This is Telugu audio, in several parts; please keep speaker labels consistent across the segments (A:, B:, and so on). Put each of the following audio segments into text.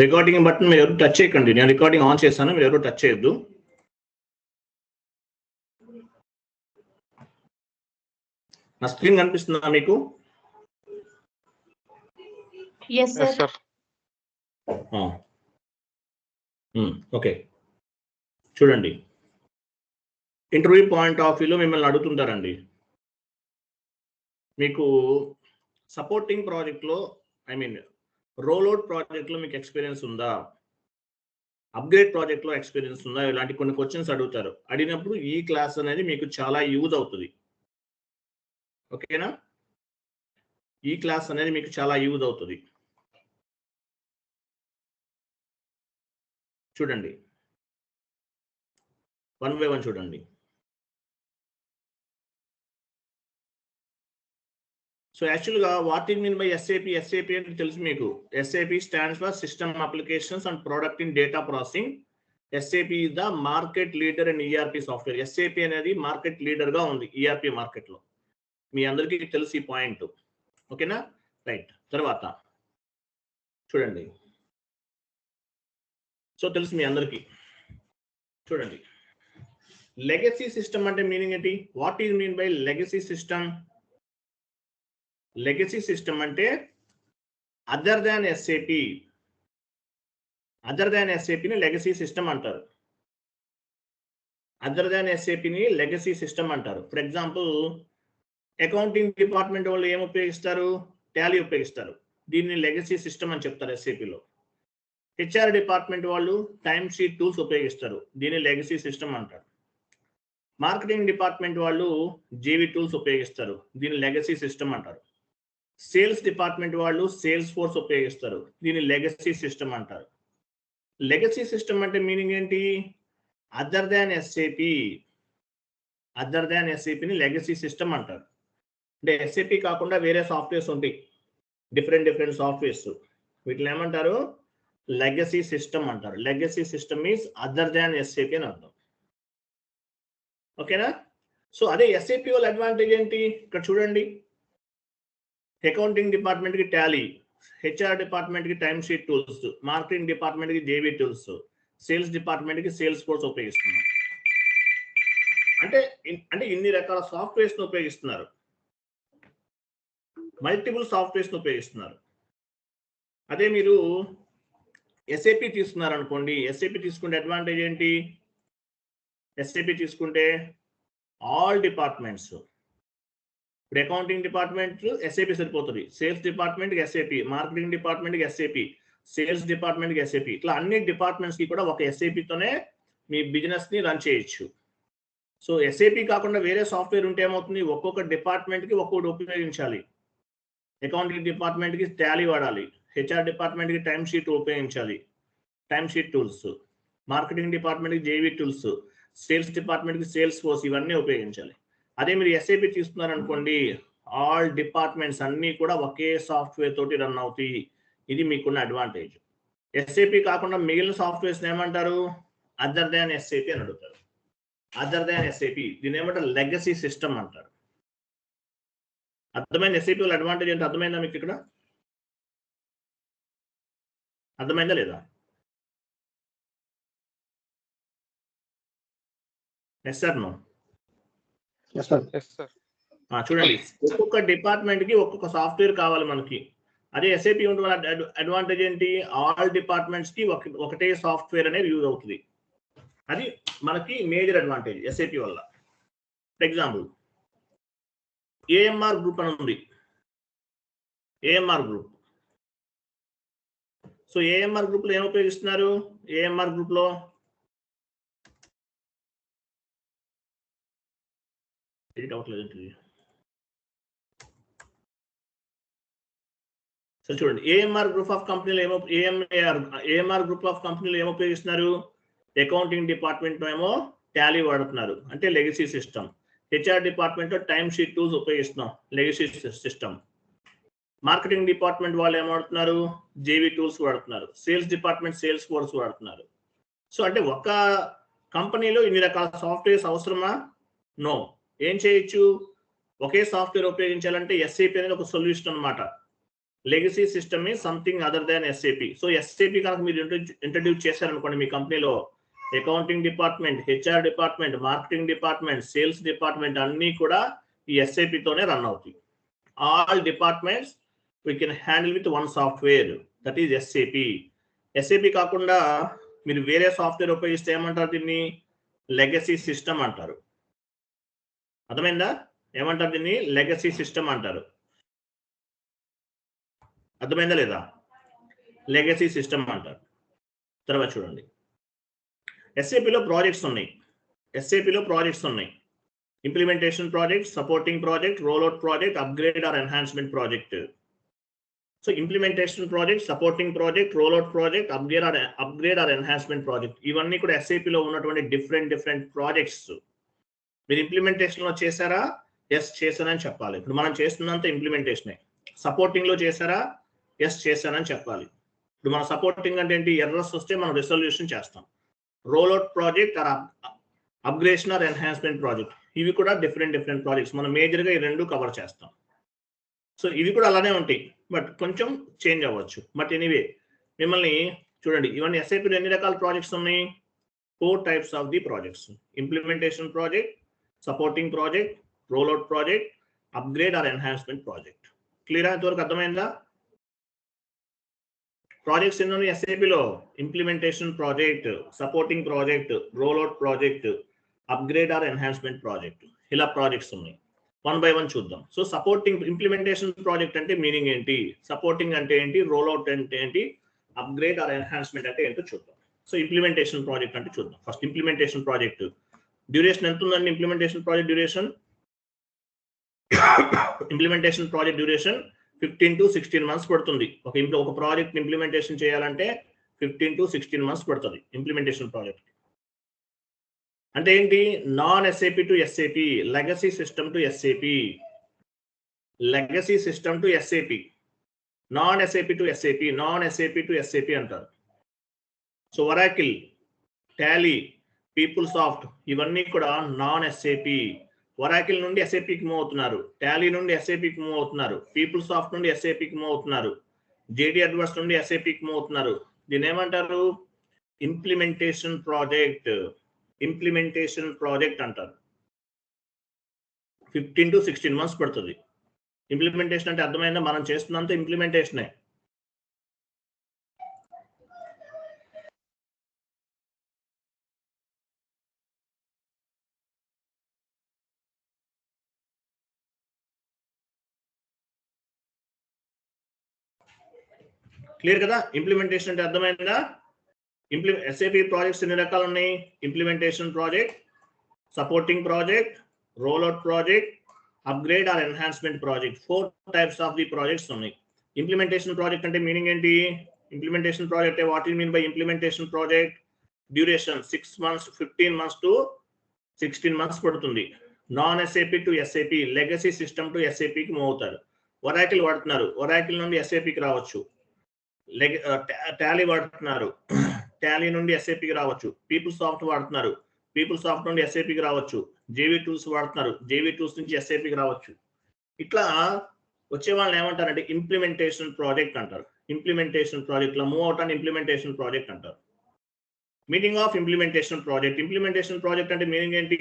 A: రికార్డింగ్ బటన్ మీరు ఎవరు టచ్ చేయకండి. నేను రికార్డింగ్ ఆన్ చేస్తాను, మీరు ఎవరు టచ్ చేయొద్దు. నా స్క్రీన్ కనిపిస్తుందా మీకు? ఓకే, చూడండి. ఇంటర్వ్యూ పాయింట్ ఆఫ్ వ్యూలో మిమ్మల్ని అడుగుతుంటారండి, మీకు సపోర్టింగ్ ప్రాజెక్ట్లో రోల్అవుట్ ప్రాజెక్ట్లో మీకు ఎక్స్పీరియన్స్ ఉందా, అప్గ్రేడ్ ప్రాజెక్ట్లో ఎక్స్పీరియన్స్ ఉందా, ఇలాంటి కొన్ని క్వశ్చన్స్ అడుగుతారు. అడిగినప్పుడు ఈ క్లాస్ అనేది మీకు చాలా యూజ్ అవుతుంది. ఓకేనా? ఈ క్లాస్ అనేది మీకు చాలా యూజ్ అవుతుంది. చూడండి, 1 by 1 చూడండి. సో యాక్చువల్గా what is mean by SAP? SAP అంటే తెలుసు మీకు. SAP stands for system applications and product in data processing. SAP is the market leader in ERP software. SAP అనేది మార్కెట్ లీడర్గా ఉంది ఈఆర్పి మార్కెట్లో. మీ అందరికీ తెలుసు ఈ పాయింట్. ఓకేనా? రైట్. తర్వాత చూడండి, సో తెలుసు మీ అందరికీ. చూడండి, లెగసీ సిస్టమ్ అంటే మీనింగ్ ఏంటి? What is mean by legacy system? Legacy system అంటే other than SAP. Other than ఎస్ఏపిని లెగసీ సిస్టమ్ అంటారు. అదర్ దాన్ ఎస్ఏపిని లెగసీ సిస్టమ్ అంటారు. ఫర్ ఎగ్జాంపుల్, అకౌంటింగ్ డిపార్ట్మెంట్ వాళ్ళు ఏం ఉపయోగిస్తారు? టాలీ ఉపయోగిస్తారు. దీన్ని లెగసీ సిస్టమ్ అని చెప్తారు ఎస్ఏపిలో. హెచ్ఆర్ డిపార్ట్మెంట్ వాళ్ళు టైమ్ షీట్ టూల్స్ ఉపయోగిస్తారు. దీన్ని లెగసీ సిస్టమ్ అంటారు. మార్కెటింగ్ డిపార్ట్మెంట్ వాళ్ళు జేవి టూల్స్ ఉపయోగిస్తారు. దీన్ని లెగసీ సిస్టమ్ అంటారు. సేల్స్ డిపార్ట్మెంట్ వాళ్ళు సేల్స్ ఫోర్స్ ఉపయోగిస్తారు. దీన్ని లెగసీ సిస్టమ్ అంటారు. లెగసీ సిస్టమ్ అంటే మీనింగ్ ఏంటి? Other than SAP. Other than ఎస్ఏపిని లెగసీ సిస్టమ్ అంటారు. అంటే ఎస్ఏపి కాకుండా వేరే సాఫ్ట్వేర్స్ ఉంటాయి, డిఫరెంట్ సాఫ్ట్వేర్స్. వీటిని ఏమంటారు? లెగసీ సిస్టమ్ అంటారు. Legacy system is other than SAP అని అర్థం. ఓకేనా? సో అదే ఎస్ఏపి వాళ్ళ అడ్వాంటేజ్ ఏంటి? ఇక్కడ చూడండి, అకౌంటింగ్ డిపార్ట్మెంట్కి టాలీ, హెచ్ఆర్ డిపార్ట్మెంట్కి టైమ్ షీట్ టూల్స్, మార్కెటింగ్ డిపార్ట్మెంట్కి జేవీ టూల్స్, సేల్స్ డిపార్ట్మెంట్కి సేల్స్ ఫోర్స్ ఉపయోగిస్తున్నారు. అంటే ఇన్ని రకాల సాఫ్ట్వేర్స్ ఉపయోగిస్తున్నారు, మల్టిపుల్ సాఫ్ట్వేర్స్ ఉపయోగిస్తున్నారు. అదే మీరు ఎస్ఏపి తీసుకున్నారు అనుకోండి, ఎస్ఏపి తీసుకుంటే అడ్వాంటేజ్ ఏంటి? ఎస్ఏపి తీసుకుంటే ఆల్ డిపార్ట్మెంట్స్, ఇప్పుడు అకౌంటింగ్ డిపార్ట్మెంట్ ఎస్ఏపి సరిపోతుంది, సేల్స్ డిపార్ట్మెంట్కి ఎస్ఏపి, మార్కెటింగ్ డిపార్ట్మెంట్కి ఎస్ఏపి, సేల్స్ డిపార్ట్మెంట్కి ఎస్ఏపి, ఇట్లా అన్ని డిపార్ట్మెంట్స్కి కూడా ఒక ఎస్ఏపితోనే మీ బిజినెస్ని రన్ చేయొచ్చు. సో ఎస్ఏపి కాకుండా వేరే సాఫ్ట్వేర్ ఉంటే ఏమవుతుంది? ఒక్కొక్క డిపార్ట్మెంట్కి ఒక్కొక్కటి ఉపయోగించాలి. అకౌంటింగ్ డిపార్ట్మెంట్కి టాలీ వాడాలి, హెచ్ఆర్ డిపార్ట్మెంట్కి టైమ్ షీట్ ఉపయోగించాలి, టైమ్ షీట్ టూల్స్, మార్కెటింగ్ డిపార్ట్మెంట్కి జేవీ టూల్స్, సేల్స్ డిపార్ట్మెంట్కి సేల్స్ ఫోర్స్, ఇవన్నీ ఉపయోగించాలి. అదే మీరు ఎస్ఏపి తీసుకున్నారనుకోండి, ఆల్ డిపార్ట్మెంట్స్ అన్నీ కూడా ఒకే సాఫ్ట్వేర్ తోటి రన్ అవుతాయి. ఇది మీకున్న అడ్వాంటేజ్. ఎస్ఏపి కాకుండా మిగిలిన సాఫ్ట్వేర్స్ ఏమంటారు? అదర్ దాన్ ఎస్ఏపి అని అడుగుతారు. అదర్ దాన్ ఎస్ఏపి, దీని ఏమంటారు? లెగసీ సిస్టమ్ అంటారు. అర్థమైంది? ఎస్ఏపి వాళ్ళ అడ్వాంటేజ్ అంటే అర్థమైందా మీకు? ఇక్కడ అర్థమైందా లేదా? Yes sir, no? చూడండి, ఒక్కొక్క డిపార్ట్మెంట్ కి ఒక్కొక్క సాఫ్ట్వేర్ కావాలి మనకి. అదే ఎస్ఏపి ఉంటే వాళ్ళ అడ్వాంటేజ్ ఏంటి? ఆల్ డిపార్ట్మెంట్స్ కి ఒకటే సాఫ్ట్వేర్ అనేది యూజ్ అవుతుంది. అది మనకి మేజర్ అడ్వాంటేజ్ ఎస్ఏపి వల్ల. ఫర్ ఎగ్జాంపుల్, ఏఎంఆర్ గ్రూప్ అని ఉంది. AMR group. So AMR group లో ఏం ఉపయోగిస్తున్నారు? ఏఎంఆర్ గ్రూప్ లో సరే చూడండి, ఏఎంఆర్ గ్రూప్ ఆఫ్ కంపెనీలు ఏఎంఆర్ గ్రూప్ ఆఫ్ కంపెనీలు ఏం ఉపయోగిస్తున్నారు? అకౌంటింగ్ డిపార్ట్మెంట్ ఏమో టాలీ వాడుతున్నారు, అంటే లెగసీ సిస్టమ్. హెచ్ఆర్ డిపార్ట్మెంట్ లో టైమ్ షీట్ టూల్స్ ఉపయోగిస్తున్నాం, లెగసీ సిస్టమ్. మార్కెటింగ్ డిపార్ట్మెంట్ వాళ్ళు ఏం వాడుతున్నారు? జేవీ టూల్స్ వాడుతున్నారు. సేల్స్ డిపార్ట్మెంట్ సేల్స్ ఫోర్స్ వాడుతున్నారు. సో అంటే ఒక కంపెనీలో ఇన్ని రకాల సాఫ్ట్వేర్స్ అవసరమా? నో. ఏం చేయొచ్చు? ఒకే సాఫ్ట్వేర్ ఉపయోగించాలంటే ఎస్ఏపి అనేది ఒక సొల్యూషన్ అనమాట. Legacy system is something other than SAP. So SAP కనుక మీరు ఇంట్రడ్యూస్ చేశారనుకోండి మీ కంపెనీలో, accounting department, HR department, marketing department, sales department అన్నీ కూడా ఈ ఎస్ఏపితోనే రన్ అవుతాయి. All departments we can handle with one software, that is SAP. SAP కాకుండా మీరు వేరే సాఫ్ట్వేర్ ఉపయోగిస్తే ఏమంటారు? దీన్ని లెగసీ సిస్టమ్ అంటారు. అర్థమైందా? ఏమంటారు దీన్ని? లెగసీ సిస్టమ్ అంటారు. అర్థమైందా లేదా? లెగసీ సిస్టమ్ అంటారు. తర్వాత చూడండి, ఎస్ఏపిలో ప్రాజెక్ట్స్ ఉన్నాయి. Implementation project, supporting project, rollout project, upgrade or enhancement project. So implementation project, supporting project, rollout project, upgrade or enhancement project, ఇవన్నీ కూడా ఎస్ఏపిలో ఉన్నటువంటి డిఫరెంట్ ప్రాజెక్ట్స్. మీరు ఇంప్లిమెంటేషన్లో చేశారా? ఎస్ చేశానని చెప్పాలి. ఇప్పుడు మనం చేస్తున్నంత ఇంప్లిమెంటేషనే. సపోర్టింగ్లో చేశారా? ఎస్ చేశానని చెప్పాలి. ఇప్పుడు మన సపోర్టింగ్ అంటే ఏంటి? ఎర్రర్స్ వస్తే మనం రిజల్యూషన్ చేస్తాం. Rollout project or upgradation or enhancement project, ఇవి కూడా డిఫరెంట్ ప్రాజెక్ట్స్. మనం మేజర్గా ఈ రెండు కవర్ చేస్తాం. సో ఇవి కూడా అలానే ఉంటాయి, బట్ కొంచెం చేంజ్ అవ్వచ్చు. బట్ ఎనీవే, మిమ్మల్ని చూడండి, ఇవన్నీ ఎస్ఐపిలో ఎన్ని రకాల ప్రాజెక్ట్స్ ఉన్నాయి? 4 types of the projects. Implementation project, supporting project, rollout project, upgrade or enhancement project. Clear? ఇంతవరకు అర్థమైందా? ప్రాజెక్ట్స్ ఎన్ని ఎస్ఐపిలో? Implementation project, supporting project, rollout project, upgrade or enhancement project, ఇలా ప్రాజెక్ట్స్ ఉన్నాయి. 1 by 1 చూద్దాం. సో సపోర్టింగ్ ఇంప్లిమెంటేషన్ ప్రాజెక్ట్ అంటే మీనింగ్ ఏంటి, సపోర్టింగ్ అంటే ఏంటి, రోల్అవుట్ అంటే ఏంటి, అప్గ్రేడ్ ఆర్ ఎన్హాన్స్మెంట్ అంటే ఏంటో చూద్దాం. సో ఇంప్లిమెంటేషన్ ప్రాజెక్ట్ అంటే చూద్దాం. ఫస్ట్ ఇంప్లిమెంటేషన్ ప్రాజెక్ట్ డ్యూరేషన్ ఎంత ఉందండి? Implementation project duration 15 to 16 months పడుతుంది. ఒక ప్రాజెక్ట్ ఇంప్లిమెంటేషన్ చేయాలంటే 15 to 16 months పడుతుంది ఇంప్లిమెంటేషన్ ప్రాజెక్ట్. అంటే ఏంటి? Non SAP to SAP, legacy system to SAP, legacy system to SAP, non SAP to SAP, non SAP to SAP అంటారు. సో ఒరాకిల్, టాలీ, పీపుల్సాఫ్ట్ ఇవన్నీ కూడా నాన్ ఎస్ఏపి. ఒరాకిల్ నుండి ఎస్ఏపికి మూవ్ అవుతున్నారు, టాలీ నుండి ఎస్ఏపికి మూవ్ అవుతున్నారు, పీపుల్సాఫ్ట్ నుండి ఎస్ఏపికి మూవ్ అవుతున్నారు, జేడి అడ్వర్స్ నుండి ఎస్ఏపికి మూవ్ అవుతున్నారు. దీని ఏమంటారు? Implementation project. ఇంప్లిమెంటేషన్ ప్రాజెక్ట్ అంటారు. 15 to 16 months పడుతుంది. ఇంప్లిమెంటేషన్ అంటే అర్థమైందా? మనం చేస్తున్నంత ఇంప్లిమెంటేషనే. క్లియర్ కదా? ఇంప్లిమెంటేషన్ అంటే అర్థమైందా? ఎస్ఏపి ప్రాజెక్ట్స్ ఎన్ని రకాలు ఉన్నాయి? Implementation project, supporting project, rollout project, upgrade or enhancement project. 4 types of the projects ఉన్నాయి. ఇంప్లిమెంటేషన్ ప్రాజెక్ట్ అంటే మీనింగ్ ఏంటి? Implementation project what you mean by implementation project? Duration 6 months, 15 months to 16 months పడుతుంది. Non SAP to SAP, legacy system to ఎస్ఏపికి మూవ్ అవుతారు. ఒరాకిల్ వాడుతున్నారు, ఒరాకిల్ నుండి ఎస్ఏపికి రావచ్చు. టాలీ వాడుతున్నారు, టాలీ నుండి ఎస్ఏపికి రావచ్చు. పీపుల్సాఫ్ట్ వాడుతున్నారు, పీపుల్సాఫ్ట్ నుండి ఎస్ఏపికి రావచ్చు. జేవీ టూల్స్ వాడుతున్నారు, జేవీ టూల్స్ నుంచి ఎస్ఏపికి రావచ్చు. ఇట్లా వచ్చే వాళ్ళని ఏమంటారంటే ఇంప్లిమెంటేషన్ ప్రాజెక్ట్ అంటారు. ఇంప్లిమెంటేషన్ ప్రాజెక్ట్ లో మూవ్ అవుట్ అని ఇంప్లిమెంటేషన్ ప్రాజెక్ట్ అంటారు. Meaning of implementation project. Implementation project అంటే మీనింగ్ ఏంటి?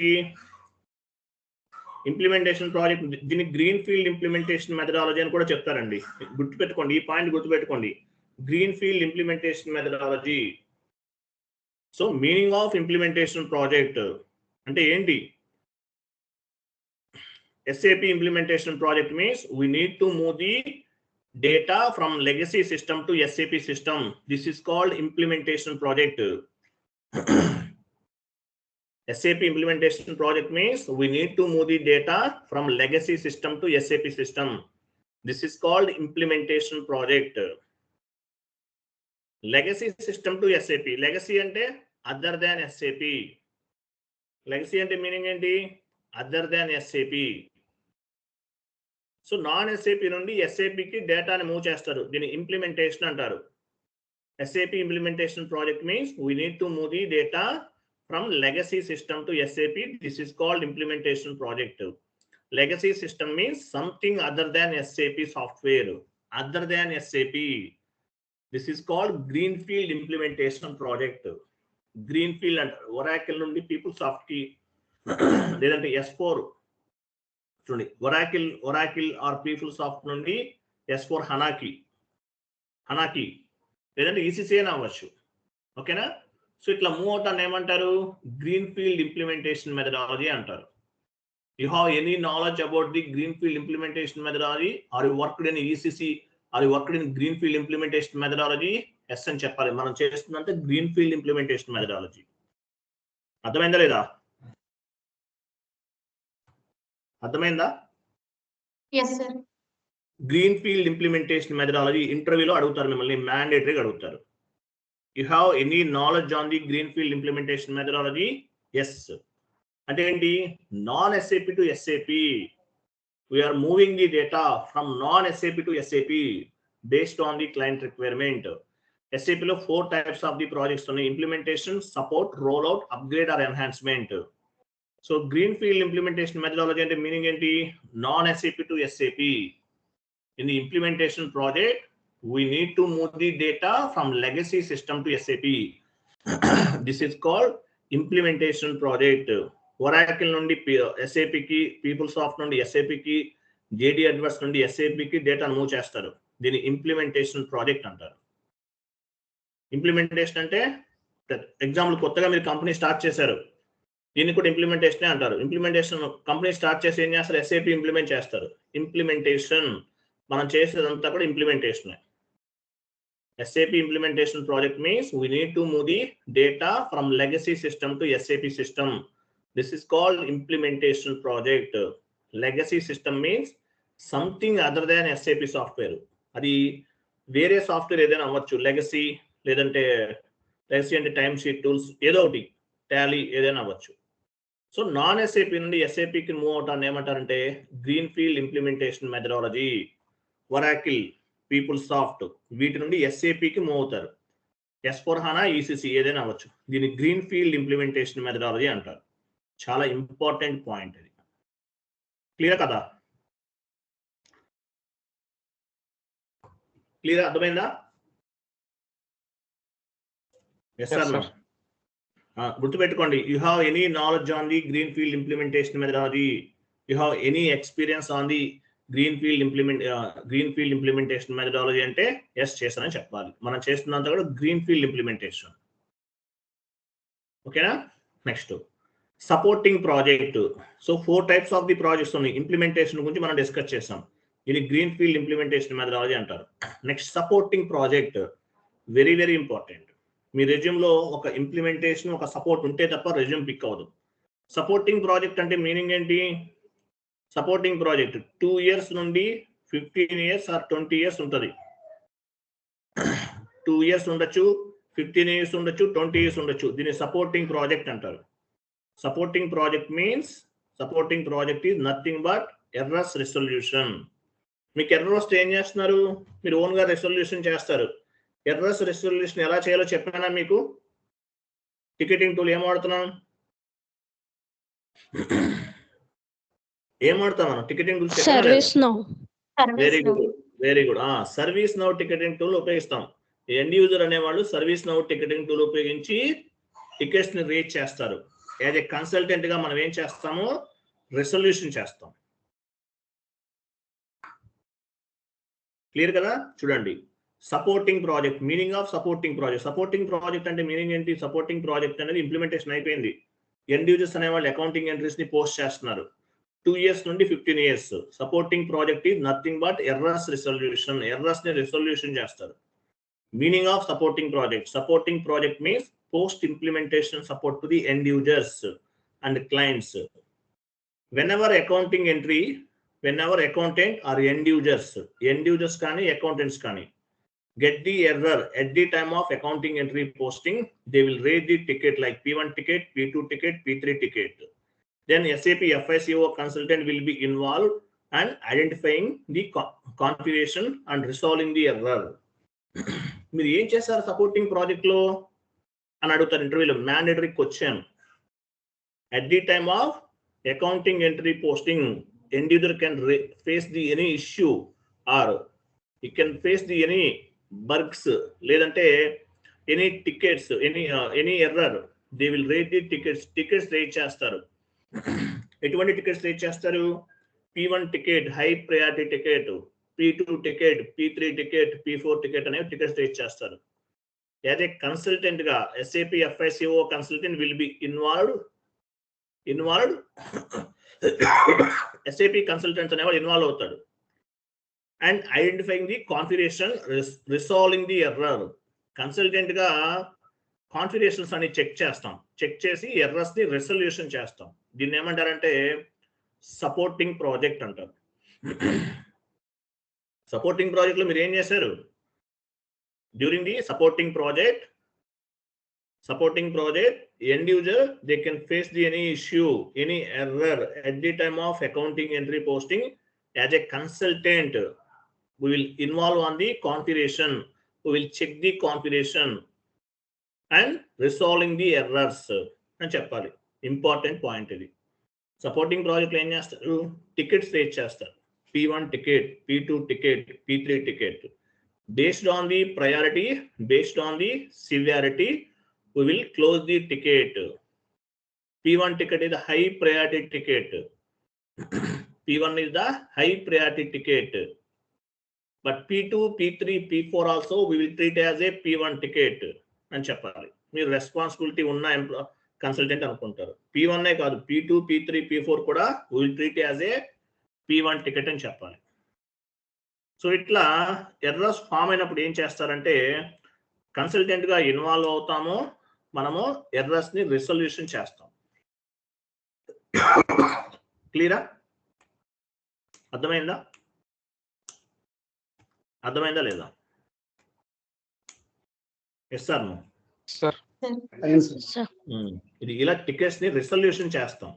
A: ఇంప్లిమెంటేషన్ ప్రాజెక్ట్, దీన్ని గ్రీన్ ఫీల్డ్ ఇంప్లిమెంటేషన్ మెథడాలజీ అని కూడా చెప్తారండి. గుర్తుపెట్టుకోండి, ఈ పాయింట్ గుర్తుపెట్టుకోండి. Green field implementation methodology. So meaning of implementation project అంటే ఏంటి? SAP implementation project means we need to move the data from legacy system to SAP system. This is called implementation project. SAP implementation project means we need to move the data from legacy system to SAP system. This is called implementation project. Legacy system to SAP. Legacy ante other than SAP. Legacy ante meaning enti? Other than SAP. So non SAP నుండి ఎస్ఏపికి డేటాని మూవ్ చేస్తారు. దీన్ని ఇంప్లిమెంటేషన్ అంటారు. SAP implementation project means we need to move the data from legacy system to SAP. This is called implementation project. Legacy system means something other than SAP software. other than SAP. This is called Greenfield Implementation Project. Greenfield and Oracle నుండి PeopleSoft కి లేదంటే S4 చూడండి, Oracle ఆర్ PeopleSoft నుండి S4 హనాకి లేదంటే ECC అని అవ్వచ్చు. ఓకేనా? సో ఇట్లా మూవ్ అవుట్ అని ఏమంటారు? గ్రీన్ఫీల్డ్ ఇంప్లిమెంటేషన్ మెథడాలజీ అంటారు. You have any knowledge about the greenfield implementation methodology? Are you worked in ECC? Are you worked in greenfield implementation methodology? Yes అని చెప్పాలి. మనం చేస్తున్నంత గ్రీన్ఫీల్డ్ ఇంప్లిమెంటేషన్ మెథడాలజీ. అర్థమైందా లేదా? అర్థమైందా?
B: Yes sir.
A: Greenfield implementation methodology ఇంటర్వ్యూలో అడుగుతారు, మిమ్మల్ని మ్యాండేటరీగా అడుగుతారు. You have any knowledge on the greenfield implementation methodology? Yes. అంటే ఏంటి? Non SAP to SAP. We are moving the data from non-SAP to SAP based on the client requirement. SAP లో 4 types of the projects ఉన్నాయి: implementation, support, rollout, upgrade or enhancement. So greenfield implementation methodology అంటే మీనింగ్ ఏంటి? non-SAP to SAP. In the implementation project, we need to move the data from legacy system to SAP. This is called implementation project. Oracle నుండి SAP కి, PeopleSoft నుండి SAP కి, JD Edwards నుండి SAP కి డేటాను మూవ్ చేస్తారు. దీన్ని ఇంప్లిమెంటేషన్ ప్రాజెక్ట్ అంటారు. ఇంప్లిమెంటేషన్ అంటే ఎగ్జాంపుల్ కొత్తగా మీరు కంపెనీ స్టార్ట్ చేశారు, దీన్ని కూడా ఇంప్లిమెంటేషన్ అంటారు. ఇంప్లిమెంటేషన్ కంపెనీ స్టార్ట్ చేసి ఏం చేస్తారు? SAP ఇంప్లిమెంట్ చేస్తారు. ఇంప్లిమెంటేషన్ మనం చేసేదంతా కూడా implementation. SAP implementation project means we need to move the data from legacy system to SAP system. This is called implementation project. Legacy system means something other than SAP software. అది వేరే సాఫ్ట్వేర్ ఏదైనా అవ్వచ్చు. లెగసీ లేదంటే లెగసీ అంటే టైమ్ షీట్ టూల్స్ ఏదో ఒకటి, టాలీ ఏదైనా అవ్వచ్చు. సో నాన్ SAP నుండి SAPకి మూవ్ అవటాన్ని ఏమంటారంటే greenfield implementation methodology. Oracle, PeopleSoft వీటి నుండి SAPకి మూవ్ అవుతారు. S4 HANA, ECC ఏదైనా అవ్వచ్చు. దీన్ని గ్రీన్ఫీల్డ్ ఇంప్లిమెంటేషన్ మెథడాలజీ అంటారు. చాలా ఇంపార్టెంట్ పాయింట్ ఇది. క్లియర్ కదా? క్లియర్? అర్థమైందా? గుర్తుపెట్టుకోండి, you have any knowledge on the greenfield implementation methodology, you have any experience on the greenfield implementation methodology అంటే ఎస్ చేశానని చెప్పాలి. మనం చేస్తున్నంత కూడా గ్రీన్ఫీల్డ్ ఇంప్లిమెంటేషన్. ఓకేనా? Next supporting project. So 4 types of the projects ఉన్నాయి. ఇంప్లిమెంటేషన్ గురించి మనం డిస్కస్ చేసాం. ఇది గ్రీన్ఫీల్డ్ ఇంప్లిమెంటేషన్ మెథడాలజీ అంటారు. Next supporting project, very very important. మీ రెజ్యూమ్లో ఒక ఇంప్లిమెంటేషన్, ఒక సపోర్ట్ ఉంటే తప్ప రెజ్యూమ్ పిక్ అవ్వదు. సపోర్టింగ్ ప్రాజెక్ట్ అంటే మీనింగ్ ఏంటి? సపోర్టింగ్ ప్రాజెక్ట్ 2 years నుండి 15 years ఆర్ 20 years ఉంటుంది. 2 years ఉండొచ్చు, 15 years ఉండొచ్చు, 20 years ఉండొచ్చు. దీన్ని సపోర్టింగ్ ప్రాజెక్ట్ అంటారు. Supporting project means supporting project is nothing but errors resolution. మీకు ఎర్రర్ వస్తే ఏం చేస్తున్నారు? మీరు ఓన్గా రెసొల్యూషన్ చేస్తారు. ఎర్రర్స్ రెసొల్యూషన్ ఎలా చేయాలో చెప్పానా మీకు? టికెటింగ్ టూల్ ఏం వాడుతున్నాం? ఏం వాడతాం మనం? Ticketing tool.
C: Service now.
A: Very good, very good. Service now ticketing tool ఉపయోగిస్తాం. ఎండ్ యూజర్ అనేవాళ్ళు సర్వీస్ నౌ టికెటింగ్ టూల్ ఉపయోగించి టికెట్స్ ని రీచ్ చేస్తారు. యాజ్ ఏ కన్సల్టెంట్ గా మనం ఏం చేస్తాము? రెసొల్యూషన్ చేస్తాం. క్లియర్ కదా? చూడండి, supporting project, meaning of supporting project. Supporting project అంటే మీనింగ్ ఏంటి? సపోర్టింగ్ ప్రాజెక్ట్ అనేది ఇంప్లిమెంటేషన్ అయిపోయింది. ఎండ్ యూజర్స్ అనేవాళ్ళు అకౌంటింగ్ ఎంట్రీస్ ని పోస్ట్ చేస్తున్నారు. 2 years నుండి 15 years. Supporting project is nothing but errors resolution. Errors ని రిసొల్యూషన్ చేస్తారు. Meaning of supporting project. Supporting project means post implementation support to the end users and clients. whenever accountant or end users కానీ accountants కానీ get the error at the time of accounting entry posting, they will raise the ticket like P1 ticket, P2 ticket, P3 ticket. Then SAP FICO consultant will be involved and identifying the configuration and resolving the error. మీరు ఏం చేస్తారు సపోర్టింగ్ ప్రాజెక్ట్ లో అని అడుగుతారు ఇంటర్వ్యూలో. Mandatory question. at the time of accounting entry posting, end user can face the any issue or you can face the any bugs లేదంటే any tickets any error they will rate the tickets rate చేస్తారు. ఎటువంటి టికెట్స్ రేట్ చేస్తారు? P1 ticket high priority ticket, P2 ticket, P3 ticket, P4 ticket అనేవి టికెట్స్ రేట్ చేస్తారు. యాజ్ ఏ కన్సల్టెంట్ గా SAP FICO consultant will be involved SAP consultants అనేవాడు ఇన్వాల్వ్ అవుతాడు. And identifying the configuration, resolving the error. Consultant గా కాన్ఫిగరేషన్స్ అని చెక్ చేస్తాం, చెక్ చేసి ఎర్రర్స్ ని రెసల్యూషన్ చేస్తాం. దీన్ని ఏమంటారంటే సపోర్టింగ్ ప్రాజెక్ట్ అంటారు. సపోర్టింగ్ ప్రాజెక్ట్ లో మీరు ఏం చేశారు? During the supporting project end user they can face the any issue, any error at the time of accounting entry posting. As a consultant we will involve on the configuration, we will check the configuration and resolving the errors అని చెప్పాలి. ఇంపార్టెంట్ పాయింట్ ఇది. సపోర్టింగ్ ప్రాజెక్ట్లో ఏం చేస్తారు? టికెట్స్ రేట్ చేస్తారు. P1 ticket, P2 ticket, P3 ticket. Based on the priority, based on the severity, we will close the ticket. P1 ticket is the high priority ticket. P1 is the high priority ticket. But P2, P3, P4 also we will treat as a P1 ticket అని చెప్పాలి. మీరు రెస్పాన్సిబిలిటీ ఉన్న కన్సల్టెంట్ అనుకుంటారు. P1 కాదు, P2, P3, P4 కూడా we will treat as a P1 ticket అని చెప్పాలి. సో ఇట్లా ఎర్రర్స్ ఫామ్ అయినప్పుడు ఏం చేస్తారంటే కన్సల్టెంట్ గా ఇన్వాల్వ్ అవుతాము, మనము ఎర్రర్స్ ని రిసొల్యూషన్ చేస్తాం. క్లియరా? అర్థమైందా లేదా? Yes sir. ఇది ఇలా టికెట్స్ ని రిసొల్యూషన్ చేస్తాం.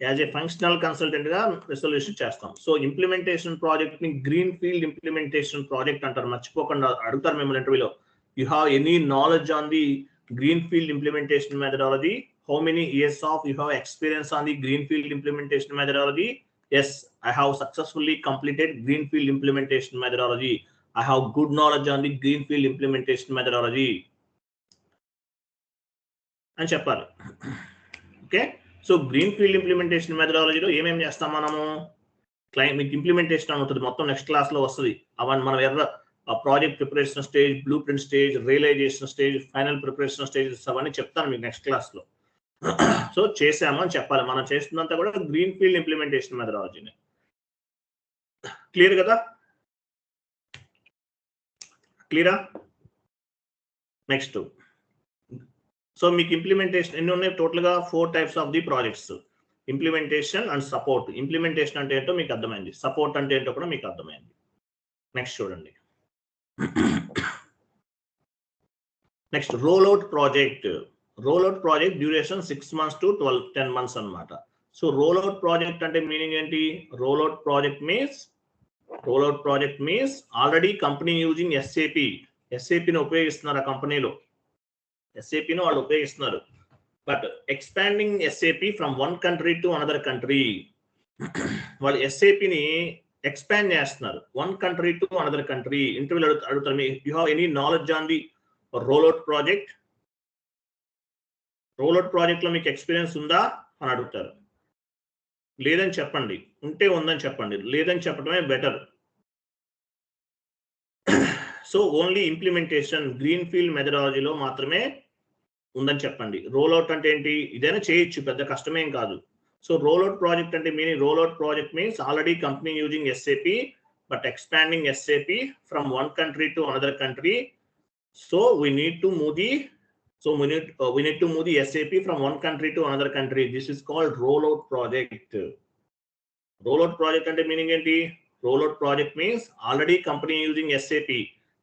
A: యాజ్ ఏ ఫంక్షనల్ కన్సల్టెంట్ గా రిసొల్యూషన్ చేస్తాం. సో ఇంప్లిమెంటేషన్ ప్రాజెక్ట్ ని గ్రీన్ ఫీల్డ్ ఇంప్లిమెంటేషన్ ప్రాజెక్ట్ అంటారు. మర్చిపోకుండా అడుగుతారు మిమ్మల్ని ఇంటర్వ్యూలో. You have any knowledge on the green field implementation methodology? How many years of you have experience on the green field implementation methodology? Yes, I have successfully completed greenfield implementation methodology. I have good knowledge on the greenfield implementation methodology అని చెప్పాలి. ఓకే, సో గ్రీన్ఫీల్డ్ ఇంప్లిమెంటేషన్ మెథడాలజీలో ఏమేమి చేస్తాం మనము? క్లయింట్ మీకు ఇంప్లిమెంటేషన్ అని ఉంటుంది, మొత్తం నెక్స్ట్ క్లాస్ లో వస్తుంది. అవన్నీ మనం project preparation stage, blueprint stage, realisation stage, final preparation stages అవన్నీ చెప్తాను మీకు నెక్స్ట్ క్లాస్ లో. సో చేసాము అని చెప్పాలి. మనం చేస్తున్నంతా కూడా గ్రీన్ ఫీల్డ్ ఇంప్లిమెంటేషన్ మెథడాలజీని. క్లియర్ కదా? క్లియరా? నెక్స్ట్, సో మీకు ఇంప్లిమెంటేషన్ ఎన్ని ఉన్నాయి? టోటల్ గా 4 types of the projects. Implementation and support. Implementation అంటే ఏంటో మీకు అర్థమైంది, సపోర్ట్ అంటే ఏంటో కూడా మీకు అర్థమైంది. నెక్స్ట్ చూడండి. Next rollout project. Rollout project duration 6 months to 10 months అన్నమాట. సో రోల్అవుట్ ప్రాజెక్ట్ అంటే మీనింగ్ ఏంటి? Rollout project means already company using ఎస్ఏపిని ఉపయోగిస్తున్నారు. ఆ కంపెనీలో ఎస్ఏపిని వాళ్ళు ఉపయోగిస్తున్నారు. But expanding SAP from one country to another country. వాళ్ళు ఎస్ఏపిని ఎక్స్పాండ్ చేస్తున్నారు one country to another country. ఇంటర్వ్యూలో అడుగుతారు, you have any knowledge on the rollout project? Rollout project లో మీకు ఎక్స్పీరియన్స్ ఉందా అని అడుగుతారు. లేదని చెప్పండి, ఉంటే ఉందని చెప్పండి. లేదని చెప్పడమే better. So only implementation greenfield మెథడాలజీలో మాత్రమే ఉందని చెప్పండి. రోల్అవుట్ అంటే ఏంటి? ఇదైనా చేయొచ్చు, పెద్ద కష్టమేం కాదు. సో రోల్అవుట్ ప్రాజెక్ట్ అంటే meaning, rollout project means already company using SAP but expanding SAP from one country to another country. So we need to move the SAP from one country to another country. This is called rollout project. Rollout project అంటే మీనింగ్ ఏంటి? Rollout project means already company using SAP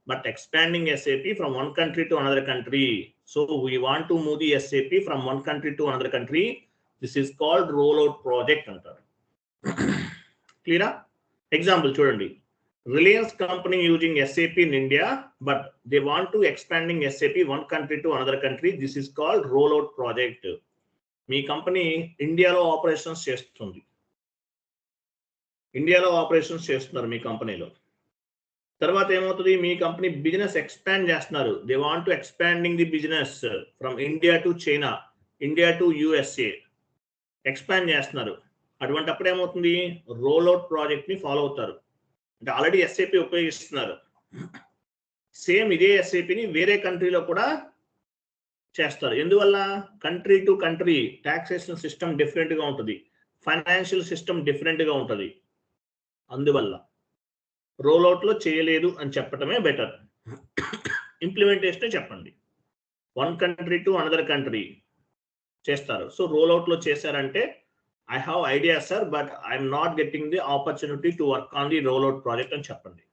A: but expanding SAP from one country to another country. So we want to move the SAP from one country to another country. This is called rollout project అంటారు. క్లియరా? ఎగ్జాంపుల్ చూడండి. Reliance company using SAP in India, but they want to expanding SAP one country to another country. This is called rollout project. Me company ఇండియాలో ఆపరేషన్స్ చేస్తుంది, ఇండియాలో ఆపరేషన్స్ చేస్తున్నారు మీ కంపెనీలో. తర్వాత ఏమవుతుంది, మీ కంపెనీ బిజినెస్ ఎక్స్పాండ్ చేస్తున్నారు. They want to expanding the business from India to China, India to USA expand చేస్తున్నారు. అటువంటి అప్పుడు ఏమవుతుంది, రోల్ అవుట్ ప్రాజెక్ట్ ని ఫాలో అవుతారు. అంటే ఆల్రెడీ ఎస్ఏపి ఉపయోగిస్తున్నారు, సేమ్ ఇదే ఎస్ఏపిని వేరే కంట్రీలో కూడా చేస్తారు. ఎందువల్ల, country to country taxation system different గా ఉంటుంది, ఫైనాన్షియల్ సిస్టమ్ డిఫరెంట్ గా ఉంటుంది. అందువల్ల రోల్అవుట్ లో చేయలేదు అని చెప్పడమే బెటర్. ఇంప్లిమెంటేషన్ చెప్పండి, one country to another country చేస్తారు. సో రోల్అవుట్ లో చేశారంటే I have idea sir, but I'm not getting the opportunity to work on the rollout project అని చెప్పండి.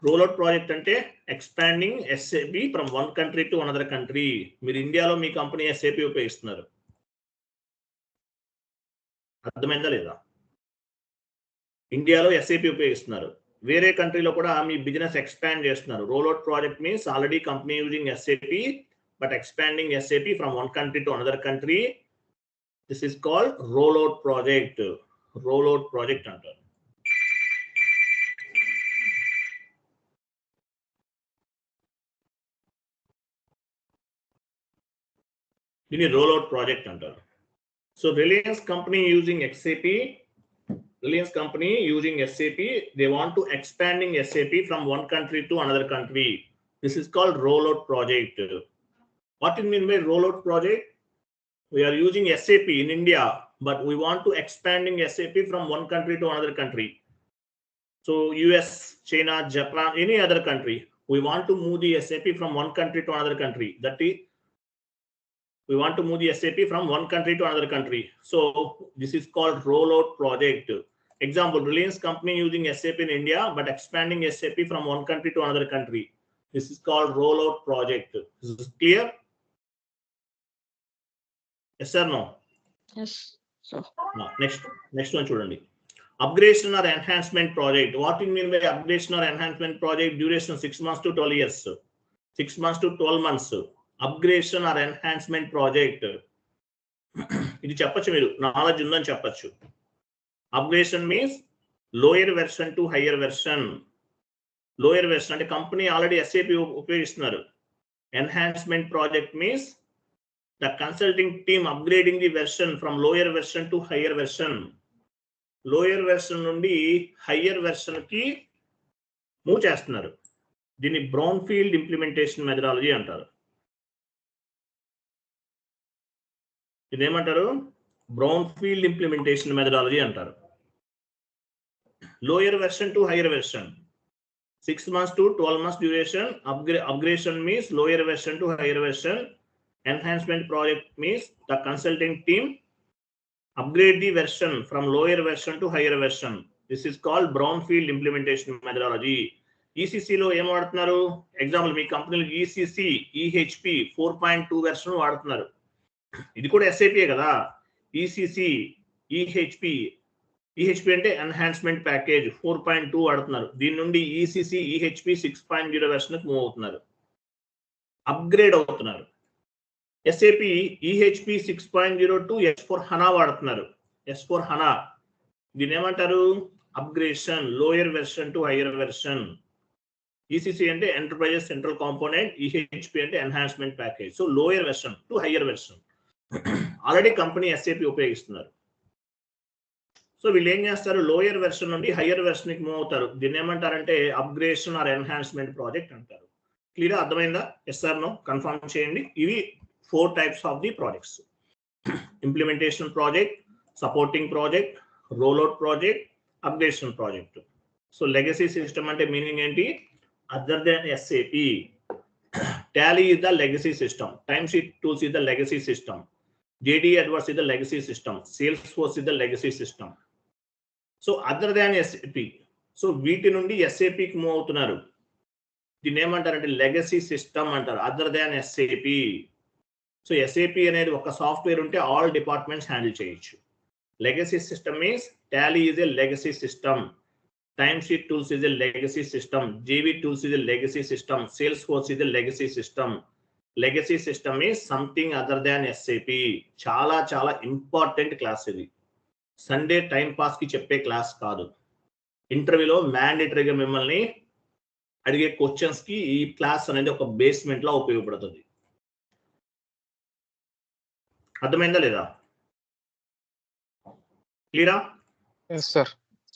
A: రోల్అవుట్ ప్రాజెక్ట్ అంటే expanding SAP from one country to another country. మీరు ఇండియాలో మీ కంపెనీ ఎస్ఏపి ఉపయోగిస్తున్నారు, అర్థమైందా లేదా? ఇండియాలో ఎస్ఏపి ఉపయోగిస్తున్నారు, వేరే కంట్రీలో కూడా మీ బిజినెస్ ఎక్స్పాండ్ చేస్తున్నారు. Rollout project means already company using SAP but expanding SAP from one country to another country. This is called rollout project. Rollout project అంటారు. దీన్ని రోల్అవుట్ ప్రాజెక్ట్ అంటారు. So Reliance company using SAP, Reliance company using SAP, they want to expanding SAP from one country to another country. This is called rollout project. What do you mean by rollout project? We are using SAP in India, but we want to expanding SAP from one country to another country. So US, China, Japan, any other country, we want to move the SAP from one country to another country. That is, we want to move the SAP from one country to another country. So this is called rollout project. Example, Reliance company using SAP in India but expanding SAP from one country to another country. This is called rollout project. Is this clear? Yes or no?
C: Yes, sir.
A: Next one చూడండి. Upgradation or enhancement project. What do you mean by upgradation or enhancement project? Duration 6 months to 12 years. 6 months to 12 months. Upgradation or enhancement project. ఇది చెప్పచ్చు, మీరు నాలెడ్జ్ ఉందని చెప్పచ్చు. Upgradation means lower version to higher version. Lower version అంటే కంపెనీ ఆల్రెడీ ఎస్ఏపి ఉపయోగిస్తున్నారు. Enhancement project means the consulting team upgrading the version from lower version to higher version. Lower version నుండి higher version కి మూవ్ చేస్తున్నారు. దీన్ని బ్రౌన్ ఫీల్డ్ ఇంప్లిమెంటేషన్ మెథడాలజీ అంటారు. ఇదేమంటారు, బ్రౌన్ ఫీల్డ్ ఇంప్లిమెంటేషన్ మెథడాలజీ అంటారు. Lower version to higher version, 6 months to 12 months duration. Upgradation means lower version to higher version. Enhancement project means the consulting team upgrade the version from lower version to higher version. This is called brownfield implementation methodology. ECC లో ఏం వాడుతున్నారు? ఎగ్జాంపుల్, మీ కంపెనీలో ECC EHP 4.2 వెర్షన్ వాడుతున్నారు. ఇది కూడా ఎస్ఏపీ కదా. ECC EHP అంటే ఎన్హాన్స్మెంట్ ప్యాకేజ్ 4.2 వాడుతున్నారు. దీని నుండి ECC EHP 6.0 వెర్షన్ మూవ్ అవుతున్నారు, అప్గ్రేడ్ అవుతున్నారు. SAP EHP 6.0 టు S/4HANA వాడుతున్నారు. S/4HANA దీని ఏమంటారు, upgradation, lower version to hire version. ECC అంటే ఎంటర్ప్రైజెస్ సెంట్రల్ కాంపోనెంట్, EHP అంటే enhancement package. So lower version to hire version. Already company SAP ఉపయోగిస్తున్నారు. సో వీళ్ళు ఏం చేస్తారు, లోయర్ వెర్షన్ నుండి హయ్యర్ వెర్షన్ కి మూవ్ అవుతారు. దీన్ని ఏమంటారంటే అప్గ్రేషన్ ఆర్ ఎన్హాన్స్మెంట్ ప్రాజెక్ట్ అంటారు. క్లియర్, అర్థమైందా? ఎస్ ఆర్ నో కన్ఫర్మ్ చేయండి. ఇవి 4 types of the projects: implementation project, supporting project, rollout project, upgradation project. So legacy system అంటే మీనింగ్ ఏంటి? Other then SAP, Tally is the legacy system, Timesheet tools is the legacy system, JD Edwards is the legacy system, Salesforce is the legacy system. So other than SAP. So వీటి నుండి SAPకి మూవ్ అవుతున్నారు. దీన్ని ఏమంటారంటే లెగసీ సిస్టమ్ అంటారు, అదర్ దాన్ SAP. సో SAP అనేది ఒక సాఫ్ట్వేర్ ఉంటే ఆల్ డిపార్ట్మెంట్స్ హ్యాండిల్ చేయొచ్చు. Legacy system means Tally is a legacy system, Timesheet tools is a legacy system, JV tools is a legacy system, Salesforce is a legacy system. Legacy system is something other than SAP. చాలా చాలా ఇంపార్టెంట్ క్లాస్ ఇది. సండే టైం పాస్ కి చెప్పే క్లాస్ కాదు. ఇంటర్వ్యూలో మ్యాండేటరీగా మిమ్మల్ని అడిగే క్వశ్చన్స్ కి ఈ క్లాస్ అనేది ఒక బేస్మెంట్ లా ఉపయోగపడుతుంది. అర్థమైందా లేదా? క్లియరా?
D: Yes sir.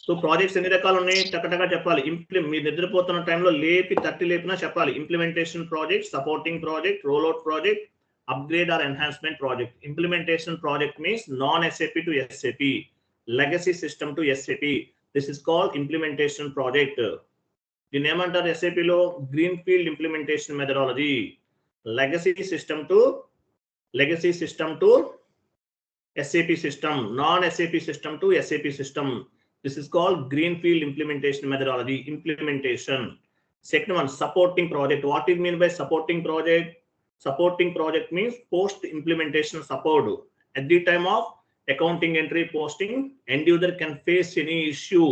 A: సో ప్రాజెక్ట్స్ ఎన్ని రకాలు ఉన్నాయి టకటగా చెప్పాలి. మీరు నిద్రపోతున్న టైంలో లేపి తట్టి లేపినా చెప్పాలి. Implementation project, supporting project, rollout project, upgrade or enhancement project. Implementation project means non-SAP to SAP, legacy system to SAP. This is called implementation project. The name under SAP lo greenfield implementation methodology. Legacy system to SAP system, non-SAP system to SAP system. This is called greenfield implementation methodology. Implementation. Second one, supporting project. What is mean by supporting project? Supporting project means post implementation support. At the time of accounting entry posting, end user can face any issue.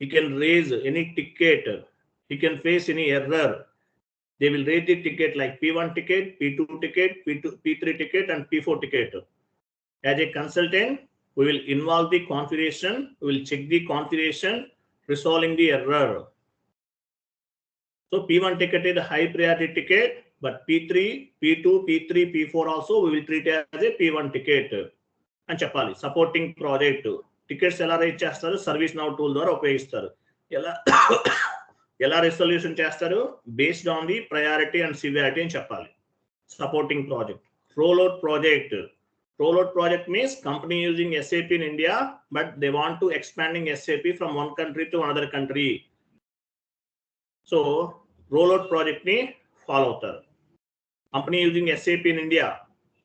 A: He can raise any ticket. He can face any error. They will raise the ticket like P1 ticket, P2 ticket, P3 ticket, and P4 ticket. As a consultant, we will involve the configuration. We will check the configuration, resolving the error. So P1 ticket is the high priority ticket. But P3, P2, P3, P4 also we will treat as a P1 ticket. అని చెప్పాలి. సపోర్టింగ్ ప్రాజెక్ట్ టికెట్స్ ఎలా రైట్ చేస్తారు? సర్వీస్ నౌ టూల్ ద్వారా ఉపయోగిస్తారు. ఎలా రెసల్యూషన్ చేస్తారు? Based on the priority and severity అని చెప్పాలి. Supporting project. Rollout project. Rollout project means company using SAP in India, but they want to expanding SAP from one country to another country. So rollout project ni follow అవుతారు. Company using SAP in India,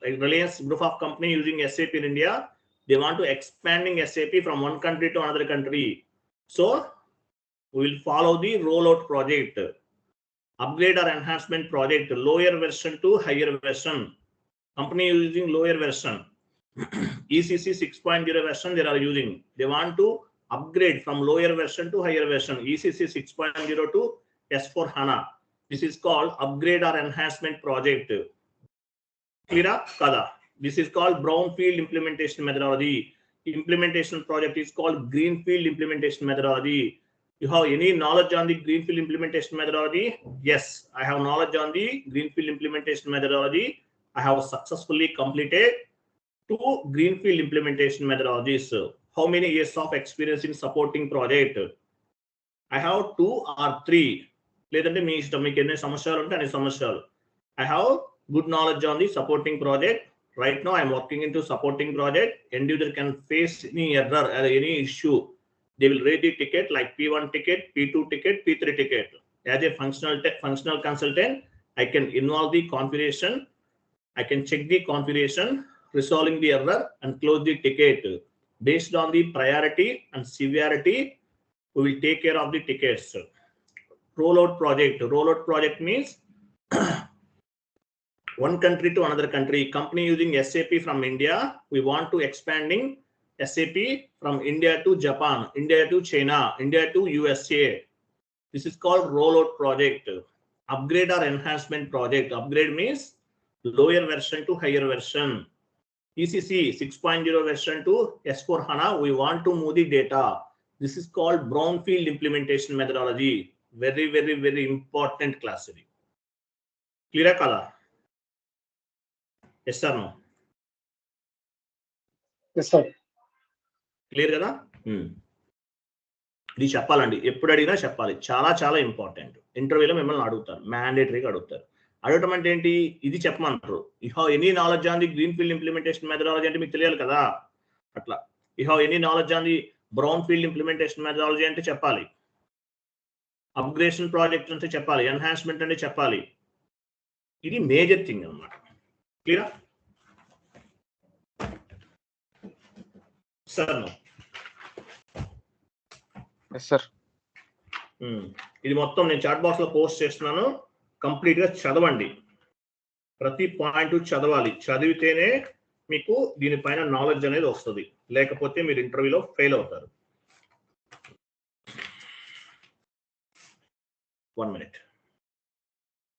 A: like Reliance group of company using SAP in India, they want to expanding SAP from one country to another country. So we will follow the rollout project. Upgrade or enhancement project, lower version to higher version. Company using lower version, ECC 6.0 version they are using. They want to upgrade from lower version to higher version, ECC 6.0 to S4 HANA. This is called upgrade or enhancement project. Clear? Kada. This is called brownfield implementation methodology. Implementation project is called greenfield implementation methodology. You have any knowledge on the greenfield implementation methodology? Yes, I have knowledge on the greenfield implementation methodology. I have successfully completed 2 greenfield implementation methodologies. How many years of experience in supporting project? I have 2 or 3. లేదంటే మీ ఇష్టం, మీకు ఎన్ని సమస్యలు ఉంటే అన్ని సమస్యలు. I have good knowledge on the supporting project. Right now I am working into supporting project. End user can face any error or any issue. They will rate the ticket like P1 ticket, P2 ticket, P3 ticket. As a functional consultant, I can involve the configuration. I can check the configuration, resolving the error, and close the ticket. Based on the priority and severity, we will take care of the tickets. Rollout project. Rollout project means one country to another country. Company using SAP from India, we want to expanding SAP from India to Japan, India to China, India to USA. This is called rollout project. Upgrade or enhancement project. Upgrade means lower version to higher version. ECC 6.0 version to S4 HANA, we want to move the data. This is called brownfield implementation methodology. Very, very, very important class. Clear kada? Yes or no?
D: Yes sir.
A: Clear kada? ఇది చెప్పాలండి, ఎప్పుడు అడిగినా చెప్పాలి. చాలా చాలా ఇంపార్టెంట్. ఇంటర్వ్యూలో మిమ్మల్ని అడుగుతారు, మ్యాండేటరీగా అడుగుతారు. అడగటం అంటే ఏంటి? ఇది చెప్పమంటారు. You have any knowledge on the greenfield implementation methodology అంటే మీకు తెలియాలి కదా. అట్లా you have any knowledge on the brown field implementation methodology అంటే చెప్పాలి. అప్గ్రేషన్ ప్రాజెక్ట్ అంటే చెప్పాలి. ఎన్హాన్స్మెంట్ అంటే చెప్పాలి. ఇది మేజర్ థింగ్ అన్నమాట. క్లియరా సార్?
D: సార్
A: ఇది మొత్తం నేను చాట్ బాక్స్ లో పోస్ట్ చేస్తున్నాను. కంప్లీట్ గా చదవండి. ప్రతి పాయింట్ చదవాలి. చదివితేనే మీకు దీనిపైన నాలెడ్జ్ అనేది వస్తుంది. లేకపోతే మీరు ఇంటర్వ్యూలో ఫెయిల్ అవుతారు. 1 minute.